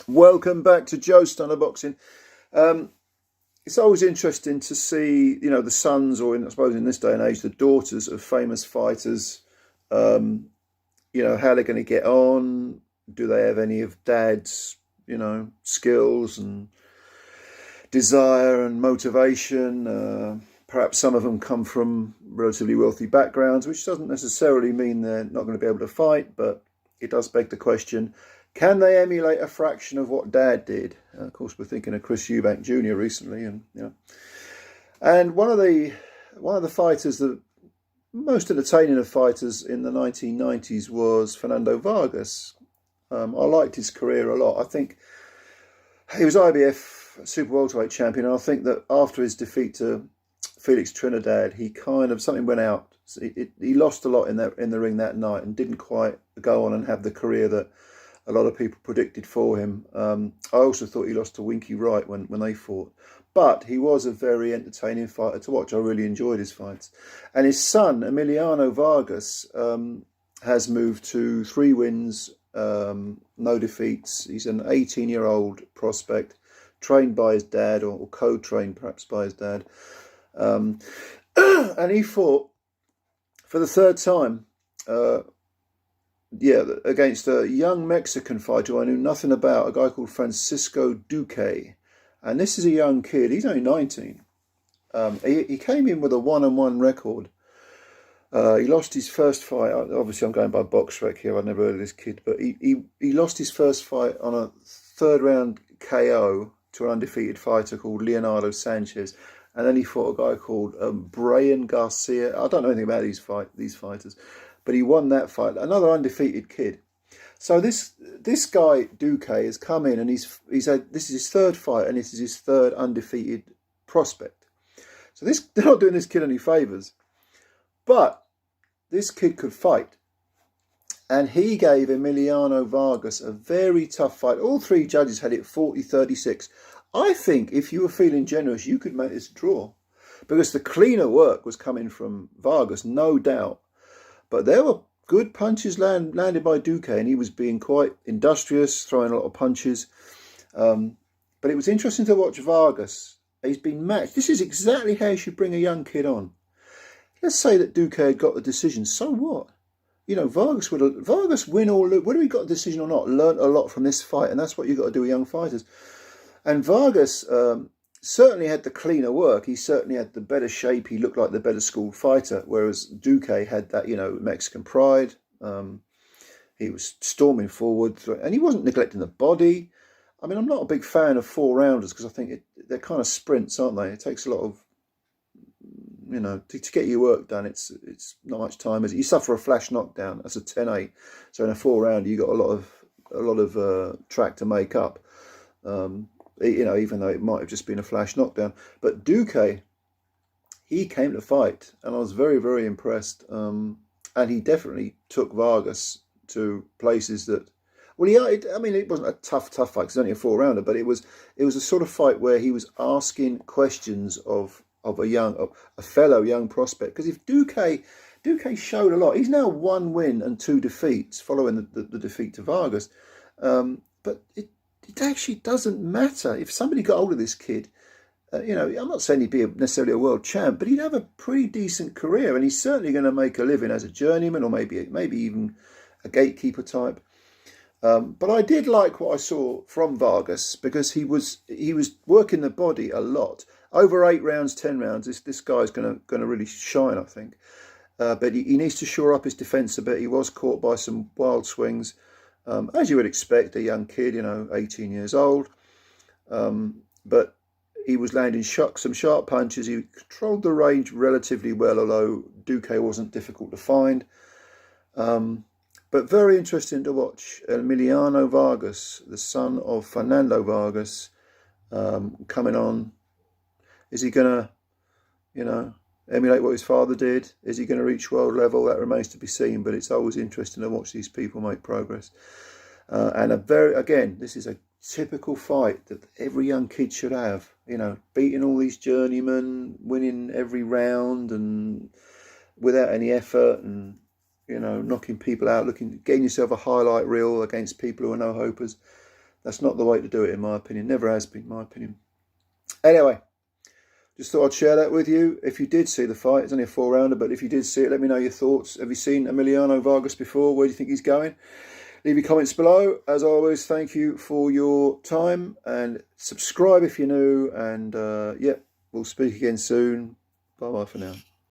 Welcome back to Joe Stunner Boxing. Um, it's always interesting to see, the sons, or I suppose in this day and age, the daughters of famous fighters. Um, how they're going to get on. Do they have any of dad's, skills and desire and motivation? Perhaps some of them come from relatively wealthy backgrounds, which doesn't necessarily mean they're not going to be able to fight, but it does beg the question, can they emulate a fraction of what Dad did? Of course, we're thinking of Chris Eubank Jr. recently, and one of the fighters, the most entertaining of fighters in the 1990s, was Fernando Vargas. I liked his career a lot. I think he was IBF super welterweight champion, and I think that after his defeat to Felix Trinidad, he kind of something went out. He lost a lot in the ring that night and didn't quite go on and have the career that a lot of people predicted for him. I also thought he lost to Winky Wright when they fought. But he was a very entertaining fighter to watch. I really enjoyed his fights. And his son, Emiliano Vargas, has moved to 3 wins, no defeats. He's an 18-year-old prospect, trained by his dad, or co-trained perhaps by his dad. And he fought for the 3rd time, against a young Mexican fighter who I knew nothing about, a guy called Francisco Duque. And this is a young kid. He's only 19. He came in with a 1-1 record. He lost his first fight. Obviously, I'm going by box rec here. I've never heard of this kid. But he lost his first fight on a 3rd round KO to an undefeated fighter called Leonardo Sanchez. And then he fought a guy called Brian Garcia. I don't know anything about these fighters. But he won that fight. Another undefeated kid. So this guy Duque has come in, and he's had, this is his 3rd fight, and this is his 3rd undefeated prospect. So they're not doing this kid any favours. But this kid could fight. And he gave Emiliano Vargas a very tough fight. All 3 judges had it 40-36. I think if you were feeling generous, you could make this a draw. Because the cleaner work was coming from Vargas, no doubt. But there were good punches landed by Duque, and he was being quite industrious, throwing a lot of punches. But it was interesting to watch Vargas. He's been matched. This is exactly how you should bring a young kid on. Let's say that Duque had got the decision. So what? Vargas win or lose. Whether he got a decision or not, learnt a lot from this fight, and that's what you've got to do with young fighters. And Vargas certainly had the cleaner work. He certainly had the better shape. He looked like the better schooled fighter, whereas Duque had that, Mexican pride. He was storming forward, and he wasn't neglecting the body. I mean, I'm not a big fan of 4-rounders because I think they're kind of sprints, aren't they? It takes a lot of, to get your work done. It's not much time, is it? You suffer a flash knockdown. That's a 10-8. So in a 4-rounder, you got a lot of track to make up. Even though it might have just been a flash knockdown. But Duque, he came to fight, and I was very, very impressed. And he definitely took Vargas to places that, it wasn't a tough fight, because it's only a 4-rounder, but it was a sort of fight where he was asking questions of a fellow young prospect. Because if Duque showed a lot, he's now 1 win and 2 defeats following the defeat to Vargas. But it actually doesn't matter. If somebody got hold of this kid, I'm not saying he'd be necessarily a world champ, but he'd have a pretty decent career, and he's certainly going to make a living as a journeyman, or maybe even a gatekeeper type. But I did like what I saw from Vargas, because he was working the body a lot. Over 8 rounds, 10 rounds, this guy's going to really shine, I think. But he needs to shore up his defence a bit. He was caught by some wild swings. As you would expect, a young kid, 18 years old. But he was landing some sharp punches. He controlled the range relatively well, although Duque wasn't difficult to find. But very interesting to watch. Emiliano Vargas, the son of Fernando Vargas, coming on. Is he going to, emulate what his father did? Is he going to reach world level? That remains to be seen, but it's always interesting to watch these people make progress. And this is a typical fight that every young kid should have, beating all these journeymen, winning every round and without any effort, and, knocking people out, getting yourself a highlight reel against people who are no-hopers. That's not the way to do it, in my opinion. Never has been, in my opinion. Anyway, just thought I'd share that with you. If you did see the fight, it's only a 4-rounder, but if you did see it, let me know your thoughts. Have you seen Emiliano Vargas before? Where do you think he's going? Leave your comments below. As always, thank you for your time, and subscribe if you're new. And yeah, we'll speak again soon. Bye-bye for now.